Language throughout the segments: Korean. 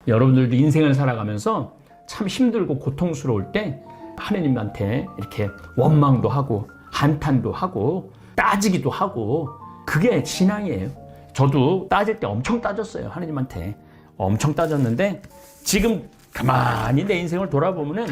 여러분들도 인생을 살아가면서 참 힘들고 고통스러울 때 하느님한테 이렇게 원망도 하고 한탄도 하고 따지기도 하고, 그게 신앙이에요. 저도 따질 때 엄청 따졌어요. 하느님한테 엄청 따졌는데, 지금 가만히 내 인생을 돌아보면은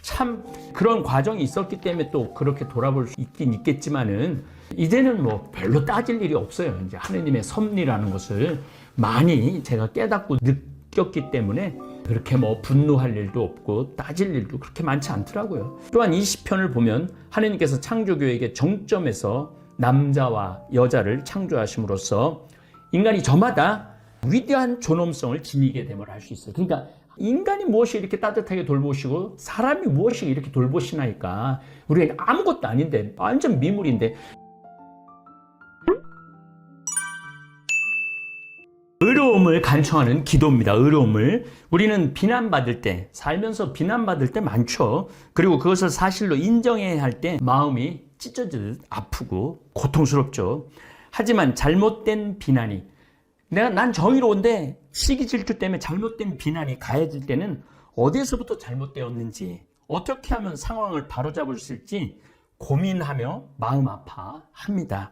참 그런 과정이 있었기 때문에 또 그렇게 돌아볼 수 있긴 있겠지만은, 이제는 뭐 별로 따질 일이 없어요. 이제 하느님의 섭리라는 것을 많이 제가 깨닫고 느꼈기 때문에 그렇게 뭐 분노할 일도 없고 따질 일도 그렇게 많지 않더라고요. 또한 이 시편을 보면 하느님께서 창조교회의 정점에서 남자와 여자를 창조하심으로써 인간이 저마다 위대한 존엄성을 지니게 됨을 알 수 있어요. 그러니까 인간이 무엇이 이렇게 따뜻하게 돌보시고 사람이 무엇이 이렇게 돌보시나니까 우리가 아무것도 아닌데, 완전 미물인데. 의로움을 간청하는 기도입니다. 의로움을. 우리는 비난받을 때, 살면서 비난받을 때 많죠. 그리고 그것을 사실로 인정해야 할 때 마음이 찢어지듯 아프고 고통스럽죠. 하지만 잘못된 비난이, 난 정의로운데 시기 질투 때문에 잘못된 비난이 가해질 때는 어디에서부터 잘못되었는지, 어떻게 하면 상황을 바로잡을 수 있을지 고민하며 마음 아파합니다.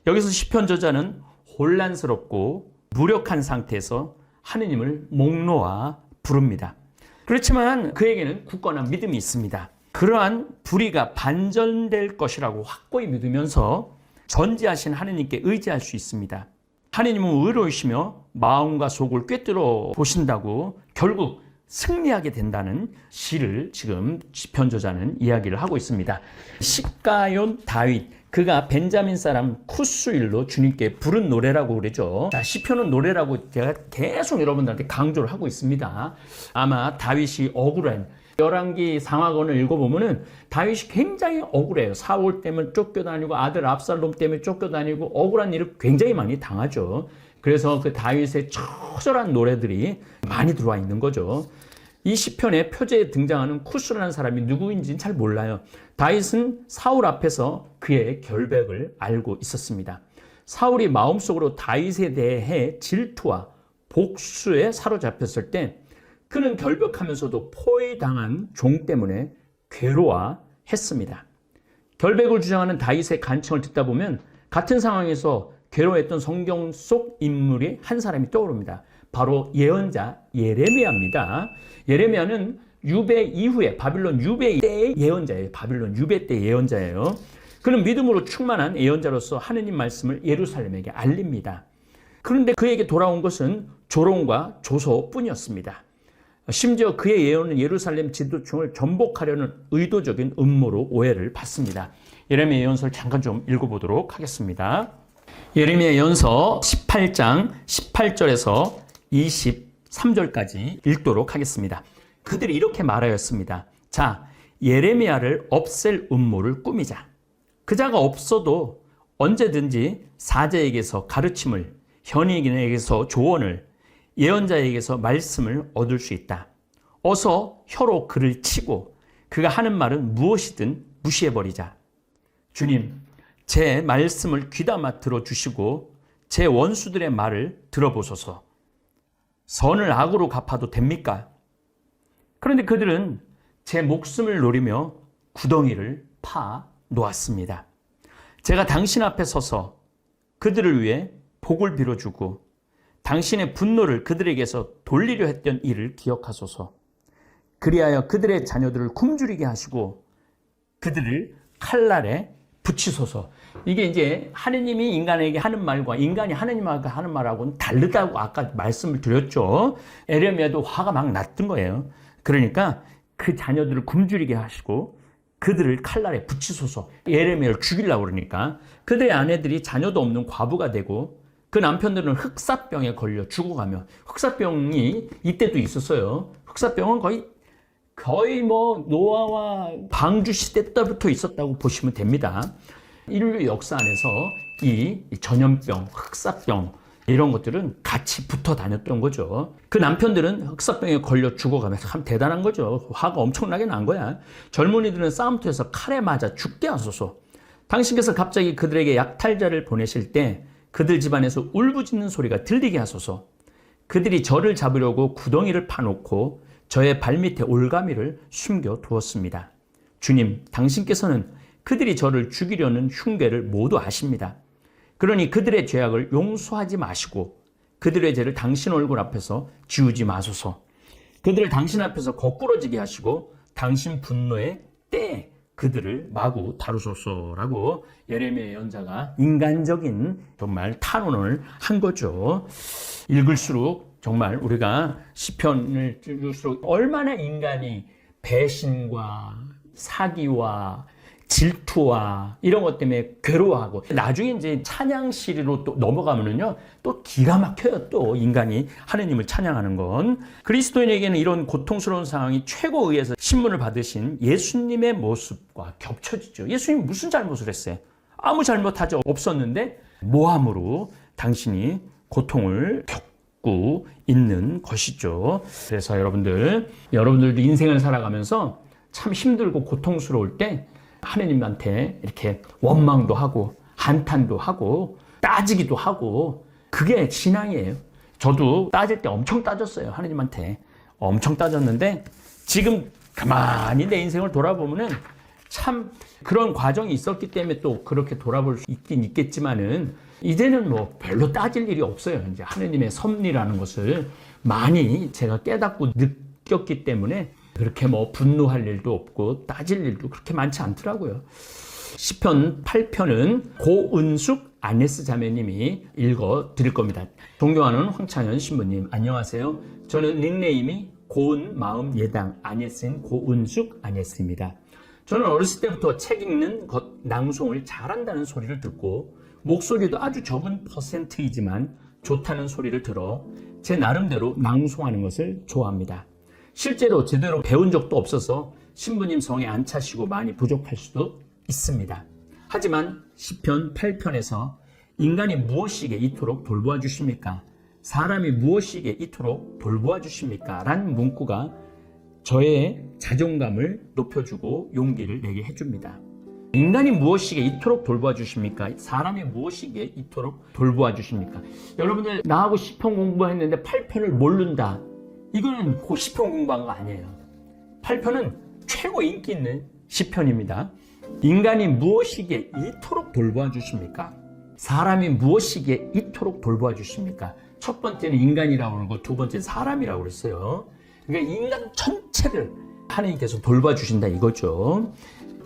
여기서 시편 저자는 혼란스럽고 무력한 상태에서 하느님을 목 놓아 부릅니다. 그렇지만 그에게는 굳건한 믿음이 있습니다. 그러한 불의가 반전될 것이라고 확고히 믿으면서 전지하신 하느님께 의지할 수 있습니다. 하느님은 의로우시며 마음과 속을 꿰뚫어 보신다고 결국 승리하게 된다는 시를 지금 시편 저자는 이야기를 하고 있습니다. 시가yon 다윗, 그가 벤자민 사람 쿠스일로 주님께 부른 노래라고 그러죠. 시편은 노래라고 제가 계속 여러분들한테 강조를 하고 있습니다. 아마 다윗이 억울한, 열왕기 상하권을 읽어보면은 다윗이 굉장히 억울해요. 사울 때문에 쫓겨다니고 아들 압살롬 때문에 쫓겨다니고 억울한 일을 굉장히 많이 당하죠. 그래서 그 다윗의 처절한 노래들이 많이 들어와 있는 거죠. 이 시편의 표제에 등장하는 쿠스라는 사람이 누구인지는 잘 몰라요. 다윗은 사울 앞에서 그의 결백을 알고 있었습니다. 사울이 마음속으로 다윗에 대해 질투와 복수에 사로잡혔을 때 그는 결백하면서도 포위당한 종 때문에 괴로워했습니다. 결백을 주장하는 다윗의 간청을 듣다 보면 같은 상황에서 괴로워했던 성경 속 인물이 한 사람이 떠오릅니다. 바로 예언자 예레미야입니다. 예레미야는 유배 이후에 바빌론 유배 때의 예언자예요. 바빌론 유배 때 예언자예요. 그는 믿음으로 충만한 예언자로서 하느님 말씀을 예루살렘에게 알립니다. 그런데 그에게 돌아온 것은 조롱과 조소뿐이었습니다. 심지어 그의 예언은 예루살렘 지도층을 전복하려는 의도적인 음모로 오해를 받습니다. 예레미야 예언서를 잠깐 좀 읽어보도록 하겠습니다. 예레미야 예언서 18장 18절에서 23절까지 읽도록 하겠습니다. 그들이 이렇게 말하였습니다. 자, 예레미야를 없앨 음모를 꾸미자. 그자가 없어도 언제든지 사자에게서 가르침을, 현인에게서 조언을, 예언자에게서 말씀을 얻을 수 있다. 어서 혀로 그를 치고 그가 하는 말은 무엇이든 무시해버리자. 주님, 제 말씀을 귀담아 들어주시고 제 원수들의 말을 들어보소서. 선을 악으로 갚아도 됩니까? 그런데 그들은 제 목숨을 노리며 구덩이를 파 놓았습니다. 제가 당신 앞에 서서 그들을 위해 복을 빌어주고 당신의 분노를 그들에게서 돌리려 했던 일을 기억하소서. 그리하여 그들의 자녀들을 굶주리게 하시고 그들을 칼날에 붙이소서. 이게 이제 하느님이 인간에게 하는 말과 인간이 하느님에게 하는 말하고는 다르다고 아까 말씀을 드렸죠. 예레미야도 화가 막 났던 거예요. 그러니까 그 자녀들을 굶주리게 하시고 그들을 칼날에 붙이소서. 예레미야를 죽이려고 그러니까 그들의 아내들이 자녀도 없는 과부가 되고 그 남편들은 흑사병에 걸려 죽어가며, 흑사병이 이때도 있었어요. 흑사병은 거의 뭐 노아와 방주 시대 때부터 있었다고 보시면 됩니다. 인류 역사 안에서 이 전염병, 흑사병 이런 것들은 같이 붙어 다녔던 거죠. 그 남편들은 흑사병에 걸려 죽어가며 참 대단한 거죠. 화가 엄청나게 난 거야. 젊은이들은 싸움터에서 칼에 맞아 죽게 하소서. 당신께서 갑자기 그들에게 약탈자를 보내실 때 그들 집안에서 울부짖는 소리가 들리게 하소서. 그들이 저를 잡으려고 구덩이를 파놓고 저의 발밑에 올가미를 숨겨 두었습니다. 주님, 당신께서는 그들이 저를 죽이려는 흉계를 모두 아십니다. 그러니 그들의 죄악을 용서하지 마시고 그들의 죄를 당신 얼굴 앞에서 지우지 마소서. 그들을 당신 앞에서 거꾸러지게 하시고 당신 분노의 때에 그들을 마구 다루소서라고 예레미야 연자가 인간적인 정말 탄원을 한 거죠. 읽을수록 정말 우리가 시편을 읽을수록 얼마나 인간이 배신과 사기와 질투와 이런 것 때문에 괴로워하고, 나중에 이제 찬양 시리로 또 넘어가면은요, 또 기가 막혀요. 또 인간이 하느님을 찬양하는 건. 그리스도인에게는 이런 고통스러운 상황이 최고의에서 신문을 받으신 예수님의 모습과 겹쳐지죠. 예수님 무슨 잘못을 했어요? 아무 잘못하지 없었는데 모함으로 당신이 고통을 겪고 있는 것이죠. 그래서 여러분들도 인생을 살아가면서 참 힘들고 고통스러울 때 하느님한테 이렇게 원망도 하고 한탄도 하고 따지기도 하고, 그게 신앙이에요. 저도 따질 때 엄청 따졌어요. 하느님한테 엄청 따졌는데 지금 가만히 내 인생을 돌아보면은 참 그런 과정이 있었기 때문에 또 그렇게 돌아볼 수 있긴 있겠지만은 이제는 뭐 별로 따질 일이 없어요. 이제 하느님의 섭리라는 것을 많이 제가 깨닫고 느꼈기 때문에 그렇게 뭐 분노할 일도 없고 따질 일도 그렇게 많지 않더라고요. 시편 8편은 고은숙 아네스 자매님이 읽어 드릴 겁니다. 존경하는 황창현 신부님, 안녕하세요. 저는 닉네임이 고운 마음 예당 아네스인 고은숙 아네스입니다. 저는 어렸을 때부터 책 읽는 것, 낭송을 잘한다는 소리를 듣고 목소리도 아주 적은 퍼센트이지만 좋다는 소리를 들어 제 나름대로 낭송하는 것을 좋아합니다. 실제로 제대로 배운 적도 없어서 신부님 성에 안 차시고 많이 부족할 수도 있습니다. 하지만 시편 8편에서 인간이 무엇이기에 이토록 돌보아 주십니까? 사람이 무엇이기에 이토록 돌보아 주십니까? 라는 문구가 저의 자존감을 높여주고 용기를 내게 해줍니다. 인간이 무엇이기에 이토록 돌보아 주십니까? 사람이 무엇이기에 이토록 돌보아 주십니까? 여러분들, 나하고 시편 공부했는데 8편을 모른다. 이거는 그 시편 공부한 거 아니에요. 8편은 최고 인기 있는 시편입니다. 인간이 무엇이기에 이토록 돌보아 주십니까? 사람이 무엇이기에 이토록 돌보아 주십니까? 첫 번째는 인간이라고 하는 거, 두 번째는 사람이라고 그랬어요. 그러니까 인간 전체를 하나님께서 돌봐 주신다 이거죠.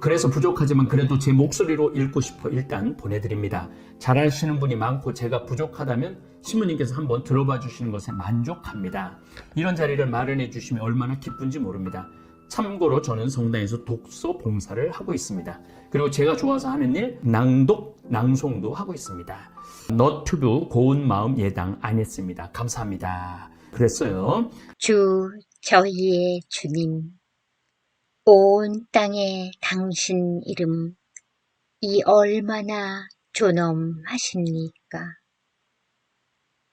그래서 부족하지만 그래도 제 목소리로 읽고 싶어 일단 보내드립니다. 잘하시는 분이 많고 제가 부족하다면 신부님께서 한번 들어봐 주시는 것에 만족합니다. 이런 자리를 마련해 주시면 얼마나 기쁜지 모릅니다. 참고로 저는 성당에서 독서 봉사를 하고 있습니다. 그리고 제가 좋아서 하는 일, 낭독, 낭송도 하고 있습니다. 너튜브 고운 마음 예당 아네스입니다. 감사합니다. 그랬어요. 주, 저희의 주님, 온 땅에 당신 이름, 이 얼마나 존엄하십니까?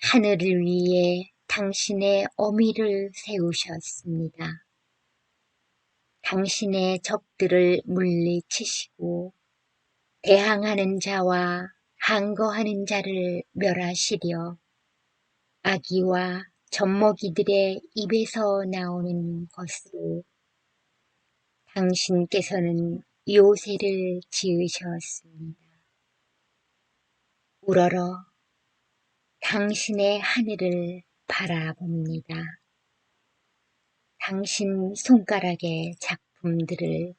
하늘을 위해 당신의 어미를 세우셨습니다. 당신의 적들을 물리치시고 대항하는 자와 항거하는 자를 멸하시려 아기와 젖먹이들의 입에서 나오는 것으로 당신께서는 요새를 지으셨습니다. 우러러 당신의 하늘을 바라봅니다. 당신 손가락의 작품들을,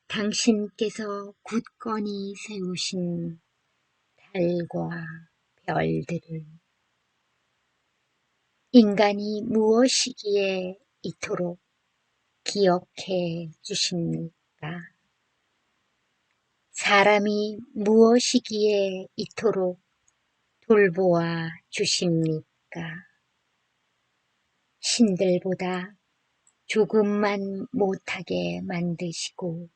당신께서 굳건히 세우신 달과 별들을. 인간이 무엇이기에 이토록 기억해 주십니까? 사람이 무엇이기에 이토록 돌보아 주십니까? 신들보다 조금만 못하게 만드시고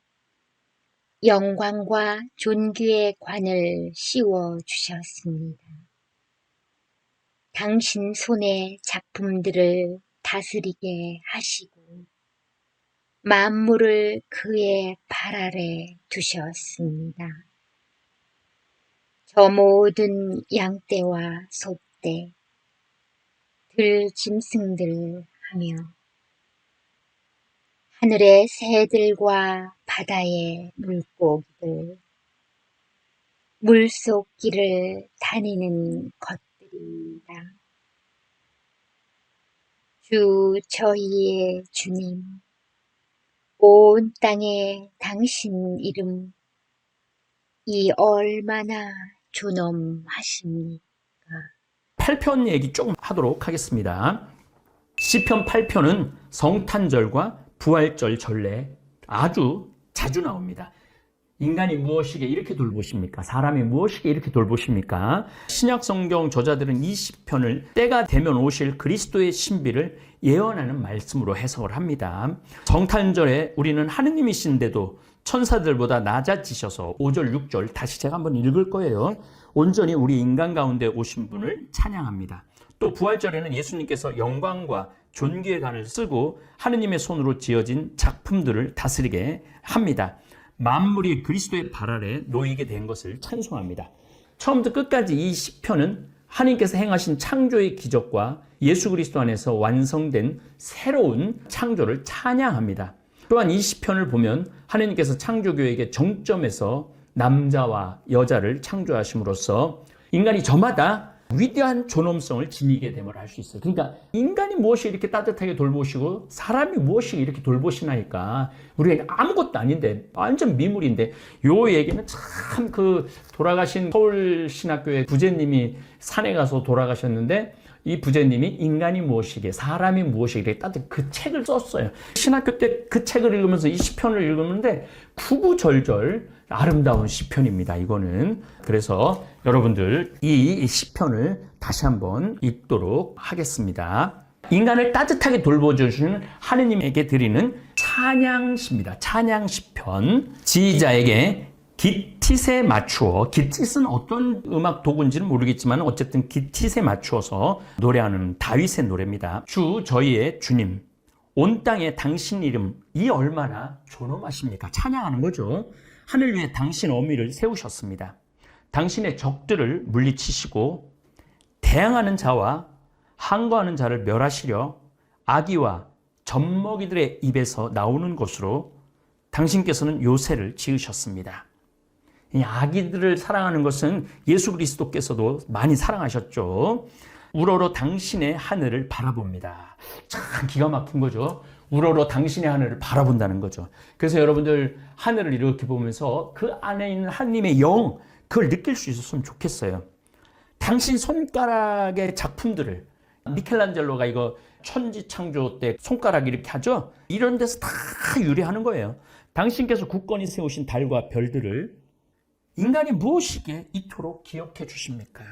영광과 존귀의 관을 씌워 주셨습니다. 당신 손의 작품들을 다스리게 하시고 만물을 그의 발 아래 두셨습니다. 저 모든 양떼와 소떼, 들짐승들 하며 하늘의 새들과 바다의 물고기들, 물속 길을 다니는 것들이라. 주 저희의 주님, 온 땅에 당신 이름 이 얼마나 존엄하십니까? 8편 얘기 조금 하도록 하겠습니다. 시편 8편은 성탄절과 부활절 전례 아주 자주 나옵니다. 인간이 무엇이게 이렇게 돌보십니까? 사람이 무엇이게 이렇게 돌보십니까? 신약 성경 저자들은 이 시편을 때가 되면 오실 그리스도의 신비를 예언하는 말씀으로 해석을 합니다. 성탄절에 우리는 하느님이신데도 천사들보다 낮아지셔서 5절, 6절 다시 제가 한번 읽을 거예요. 온전히 우리 인간 가운데 오신 분을 찬양합니다. 또 부활절에는 예수님께서 영광과 존귀의 관을 쓰고 하느님의 손으로 지어진 작품들을 다스리게 합니다. 만물이 그리스도의 발 아래 놓이게 된 것을 찬송합니다. 처음부터 끝까지 이 시편은 하나님께서 행하신 창조의 기적과 예수 그리스도 안에서 완성된 새로운 창조를 찬양합니다. 또한 이 시편을 보면 하나님께서 창조교회의 정점에서 남자와 여자를 창조하심으로써 인간이 저마다 위대한 존엄성을 지니게 됨을 알 수 있어요. 그러니까 인간이 무엇이 이렇게 따뜻하게 돌보시고 사람이 무엇이 이렇게 돌보시나니까 우리가 아무것도 아닌데 완전 미물인데 요 얘기는 참 그 돌아가신 서울신학교의 부제님이 산에 가서 돌아가셨는데 이 부제님이 인간이 무엇이게 사람이 무엇이게 따뜻 그 책을 썼어요. 신학교 때 그 책을 읽으면서 이 시편을 읽었는데 구구절절 아름다운 시편입니다. 이거는 그래서 여러분들 이 시편을 다시 한번 읽도록 하겠습니다. 인간을 따뜻하게 돌보주시는 하느님에게 드리는 찬양시입니다. 찬양시편. 지휘자에게 기틔에 맞추어, 기틔은 어떤 음악 도구인지는 모르겠지만 어쨌든 기틔에 맞추어서 노래하는 다윗의 노래입니다. 주 저희의 주님, 온 땅에 당신 이름 이 얼마나 존엄하십니까? 찬양하는 거죠. 하늘 위에 당신 어미를 세우셨습니다. 당신의 적들을 물리치시고 대항하는 자와 항거하는 자를 멸하시려 아기와 젖먹이들의 입에서 나오는 것으로 당신께서는 요새를 지으셨습니다. 이 아기들을 사랑하는 것은 예수 그리스도께서도 많이 사랑하셨죠. 우러러 당신의 하늘을 바라봅니다. 참 기가 막힌 거죠. 우러러 당신의 하늘을 바라본다는 거죠. 그래서 여러분들 하늘을 이렇게 보면서 그 안에 있는 하나님의 영, 그걸 느낄 수 있었으면 좋겠어요. 당신 손가락의 작품들을, 미켈란젤로가 이거 천지창조 때 손가락 이렇게 하죠? 이런 데서 다 유래하는 거예요. 당신께서 굳건히 세우신 달과 별들을 인간이 무엇이기에 이토록 기억해 주십니까?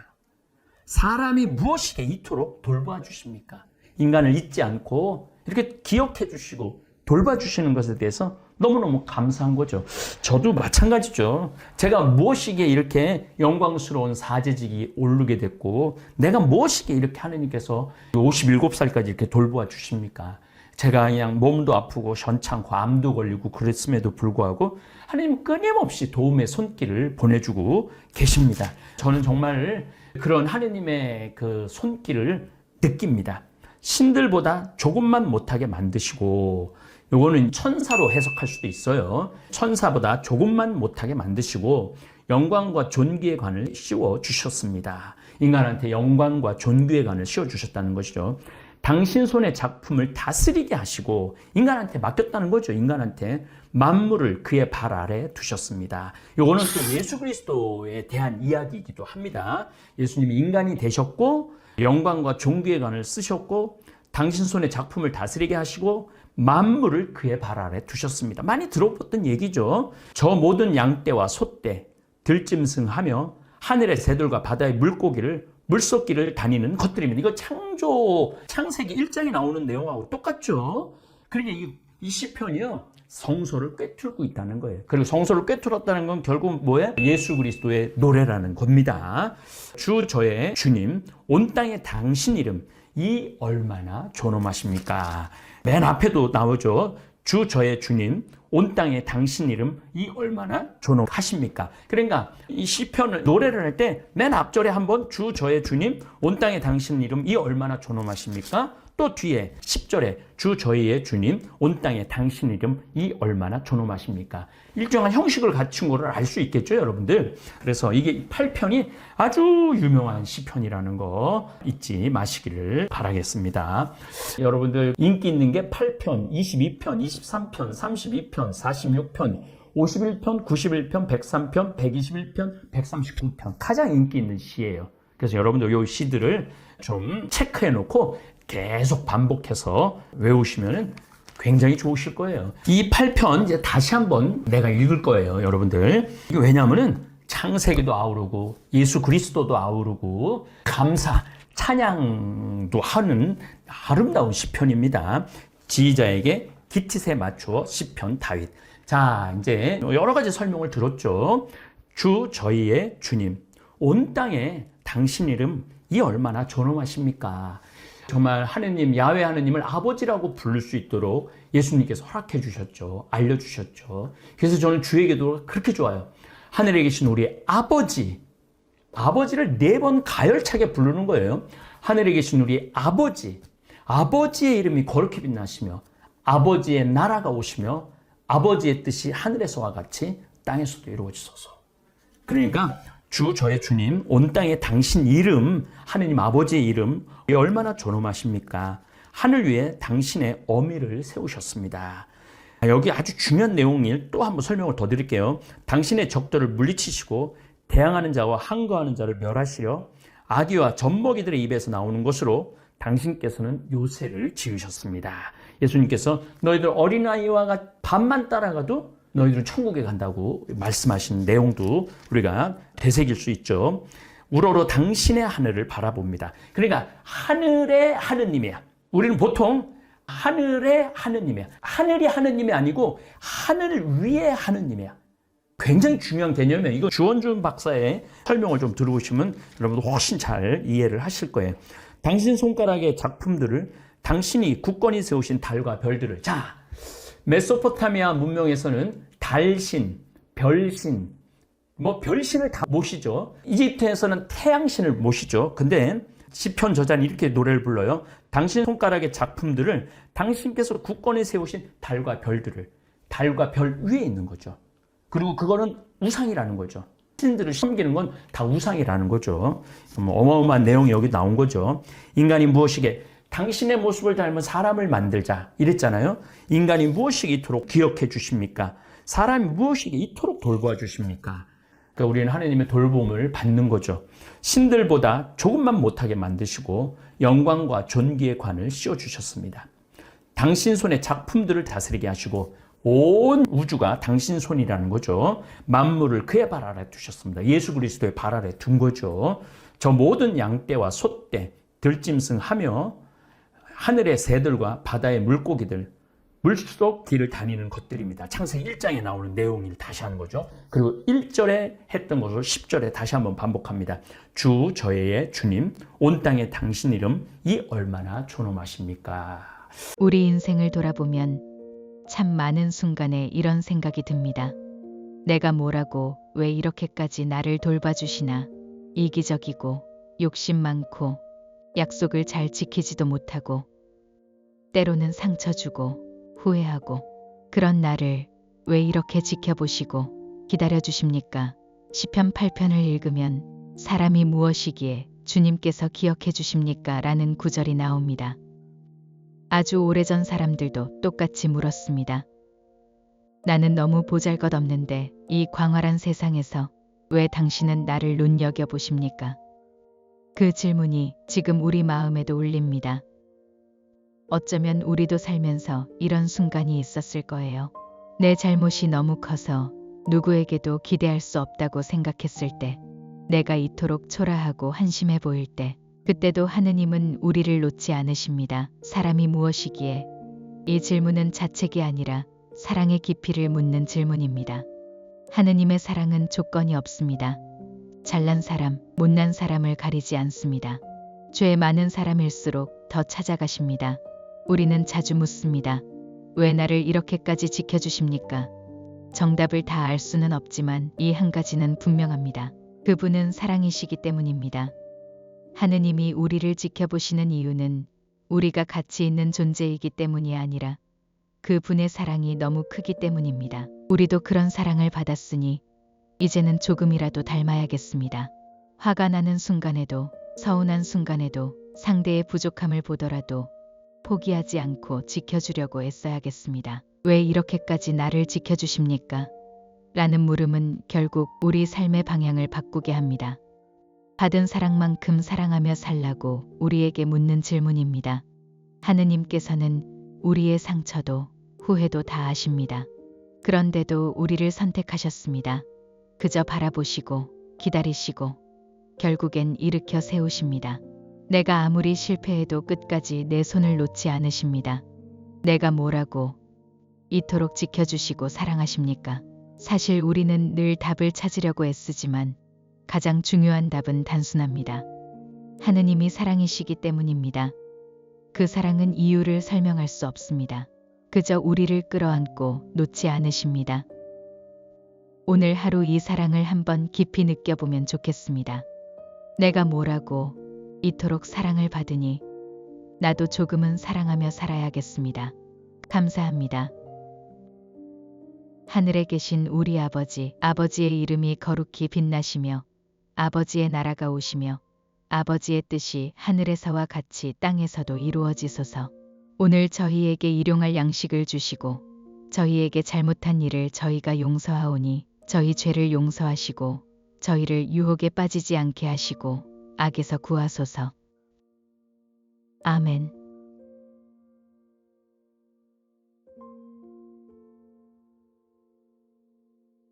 사람이 무엇이기에 이토록 돌봐 주십니까? 인간을 잊지 않고 이렇게 기억해 주시고 돌봐 주시는 것에 대해서 너무너무 감사한 거죠. 저도 마찬가지죠. 제가 무엇이기에 이렇게 영광스러운 사제직이 오르게 됐고 내가 무엇이기에 이렇게 하느님께서 57살까지 이렇게 돌보아 주십니까? 제가 그냥 몸도 아프고 현창고 암도 걸리고 그랬음에도 불구하고 하나님 끊임없이 도움의 손길을 보내주고 계십니다. 저는 정말 그런 하나님의 그 손길을 느낍니다. 신들보다 조금만 못하게 만드시고, 요거는 천사로 해석할 수도 있어요. 천사보다 조금만 못하게 만드시고 영광과 존귀의 관을 씌워 주셨습니다. 인간한테 영광과 존귀의 관을 씌워 주셨다는 것이죠. 당신 손의 작품을 다스리게 하시고 인간한테 맡겼다는 거죠. 인간한테 만물을 그의 발 아래 두셨습니다. 요거는 또 예수 그리스도에 대한 이야기이기도 합니다. 예수님이 인간이 되셨고 영광과 존귀의 관을 쓰셨고 당신 손의 작품을 다스리게 하시고 만물을 그의 발 아래 두셨습니다. 많이 들어봤던 얘기죠. 저 모든 양떼와 소떼, 들짐승하며 하늘의 새들과 바다의 물고기를 물속길을 다니는 것들입니다. 이거 창세기 1장에 나오는 내용하고 똑같죠. 그러니까 이 시편이요, 성소를 꿰뚫고 있다는 거예요. 그리고 성소를 꿰뚫었다는 건 결국 뭐예요? 예수 그리스도의 노래라는 겁니다. 주 저의 주님, 온 땅에 당신 이름 이 얼마나 존엄하십니까? 맨 앞에도 나오죠. 주 저의 주님 온 땅에 당신 이름 이 얼마나 존엄하십니까? 그러니까 이 시편을 노래를 할 때 맨 앞절에 한번 주 저의 주님 온 땅에 당신 이름 이 얼마나 존엄하십니까? 또 뒤에 10절에 주 저희의 주님 온 땅에 당신 이름 이 얼마나 존엄하십니까? 일정한 형식을 갖춘 거를 알 수 있겠죠, 여러분들. 그래서 이게 8편이 아주 유명한 시편이라는 거 잊지 마시기를 바라겠습니다. 여러분들 인기 있는 게 8편, 22편, 23편, 32편, 46편, 51편, 91편, 103편, 121편, 139편 가장 인기 있는 시예요. 그래서 여러분들 이 시들을 좀 체크해 놓고 계속 반복해서 외우시면 굉장히 좋으실 거예요. 이 8편 이제 다시 한번 내가 읽을 거예요, 여러분들. 이게 왜냐하면은 창세기도 아우르고 예수 그리스도도 아우르고 감사, 찬양도 하는 아름다운 시편입니다. 지휘자에게 기티세 맞추어 시편 다윗. 자, 이제 여러 가지 설명을 들었죠. 주 저희의 주님, 온 땅에 당신 이름 이 얼마나 존엄하십니까? 정말 하느님, 야훼 하느님을 아버지라고 부를 수 있도록 예수님께서 허락해 주셨죠. 알려주셨죠. 그래서 저는 주의 기도가 그렇게 좋아요. 하늘에 계신 우리 아버지, 아버지를 4번 가열차게 부르는 거예요. 하늘에 계신 우리 아버지, 아버지의 이름이 거룩히 빛나시며 아버지의 나라가 오시며 아버지의 뜻이 하늘에서와 같이 땅에서도 이루어지소서. 그러니까 주 저의 주님 온 땅에 당신 이름, 하느님 아버지의 이름 얼마나 존엄하십니까? 하늘 위에 당신의 어미를 세우셨습니다. 여기 아주 중요한 내용을 또 한번 설명을 더 드릴게요. 당신의 적들을 물리치시고 대항하는 자와 항거하는 자를 멸하시려 아기와 젖먹이들의 입에서 나오는 것으로 당신께서는 요새를 지으셨습니다. 예수님께서 너희들 어린아이와 밤만 따라가도 너희들은 천국에 간다고 말씀하신 내용도 우리가 되새길 수 있죠. 우러러 당신의 하늘을 바라봅니다. 그러니까 하늘의 하느님이야. 우리는 보통 하늘의 하느님이야. 하늘이 하느님이 아니고 하늘 위의 하느님이야. 굉장히 중요한 개념이에요. 이거 주원준 박사의 설명을 좀 들어보시면 여러분도 훨씬 잘 이해를 하실 거예요. 당신 손가락의 작품들을 당신이 굳건히 세우신 달과 별들을. 자, 메소포타미아 문명에서는 달신, 별신, 별신을 다 모시죠. 이집트에서는 태양신을 모시죠. 근데 시편 저자는 이렇게 노래를 불러요. 당신 손가락의 작품들을 당신께서 굳건히 세우신 달과 별들을, 달과 별 위에 있는 거죠. 그리고 그거는 우상이라는 거죠. 신들을 섬기는 건 다 우상이라는 거죠. 어마어마한 내용이 여기 나온 거죠. 인간이 무엇이게 당신의 모습을 닮은 사람을 만들자 이랬잖아요. 인간이 무엇이게 이토록 기억해 주십니까? 사람이 무엇이게 이토록 돌보아 주십니까? 그러니까 우리는 하나님의 돌봄을 받는 거죠. 신들보다 조금만 못하게 만드시고 영광과 존귀의 관을 씌워주셨습니다. 당신 손의 작품들을 다스리게 하시고 온 우주가 당신 손이라는 거죠. 만물을 그의 발 아래 두셨습니다. 예수 그리스도의 발 아래 둔 거죠. 저 모든 양떼와 소떼, 들짐승하며 하늘의 새들과 바다의 물고기들, 물속 길을 다니는 것들입니다. 창세기 1장에 나오는 내용을 다시 하는 거죠. 그리고 1절에 했던 것을 10절에 다시 한번 반복합니다. 주 저의 주님, 온 땅에 당신 이름 이 얼마나 존엄하십니까? 우리 인생을 돌아보면 참 많은 순간에 이런 생각이 듭니다. 내가 뭐라고 왜 이렇게까지 나를 돌봐주시나. 이기적이고 욕심 많고 약속을 잘 지키지도 못하고 때로는 상처 주고 후회하고 그런 나를 왜 이렇게 지켜보시고 기다려주십니까? 시편 8편을 읽으면 사람이 무엇이기에 주님께서 기억해 주십니까? 라는 구절이 나옵니다. 아주 오래전 사람들도 똑같이 물었습니다. 나는 너무 보잘것없는데 이 광활한 세상에서 왜 당신은 나를 눈여겨보십니까? 그 질문이 지금 우리 마음에도 울립니다. 어쩌면 우리도 살면서 이런 순간이 있었을 거예요. 내 잘못이 너무 커서 누구에게도 기대할 수 없다고 생각했을 때, 내가 이토록 초라하고 한심해 보일 때, 그때도 하느님은 우리를 놓지 않으십니다. 사람이 무엇이기에? 이 질문은 자책이 아니라 사랑의 깊이를 묻는 질문입니다. 하느님의 사랑은 조건이 없습니다. 잘난 사람, 못난 사람을 가리지 않습니다. 죄 많은 사람일수록 더 찾아가십니다. 우리는 자주 묻습니다. 왜 나를 이렇게까지 지켜주십니까? 정답을 다 알 수는 없지만 이 한 가지는 분명합니다. 그분은 사랑이시기 때문입니다. 하느님이 우리를 지켜보시는 이유는 우리가 가치 있는 존재이기 때문이 아니라 그분의 사랑이 너무 크기 때문입니다. 우리도 그런 사랑을 받았으니 이제는 조금이라도 닮아야겠습니다. 화가 나는 순간에도, 서운한 순간에도, 상대의 부족함을 보더라도 포기하지 않고 지켜주려고 애써야겠습니다. 왜 이렇게까지 나를 지켜주십니까? 라는 물음은 결국 우리 삶의 방향을 바꾸게 합니다. 받은 사랑만큼 사랑하며 살라고 우리에게 묻는 질문입니다. 하느님께서는 우리의 상처도 후회도 다 아십니다. 그런데도 우리를 선택하셨습니다. 그저 바라보시고 기다리시고 결국엔 일으켜 세우십니다. 내가 아무리 실패해도 끝까지 내 손을 놓지 않으십니다. 내가 뭐라고 이토록 지켜주시고 사랑하십니까? 사실 우리는 늘 답을 찾으려고 애쓰지만 가장 중요한 답은 단순합니다. 하느님이 사랑이시기 때문입니다. 그 사랑은 이유를 설명할 수 없습니다. 그저 우리를 끌어안고 놓지 않으십니다. 오늘 하루 이 사랑을 한번 깊이 느껴보면 좋겠습니다. 내가 뭐라고 이토록 사랑을 받으니 나도 조금은 사랑하며 살아야겠습니다. 감사합니다. 하늘에 계신 우리 아버지, 아버지의 이름이 거룩히 빛나시며 아버지의 나라가 오시며 아버지의 뜻이 하늘에서와 같이 땅에서도 이루어지소서. 오늘 저희에게 일용할 양식을 주시고 저희에게 잘못한 일을 저희가 용서하오니 저희 죄를 용서하시고 저희를 유혹에 빠지지 않게 하시고 악에서 구하소서. 아멘.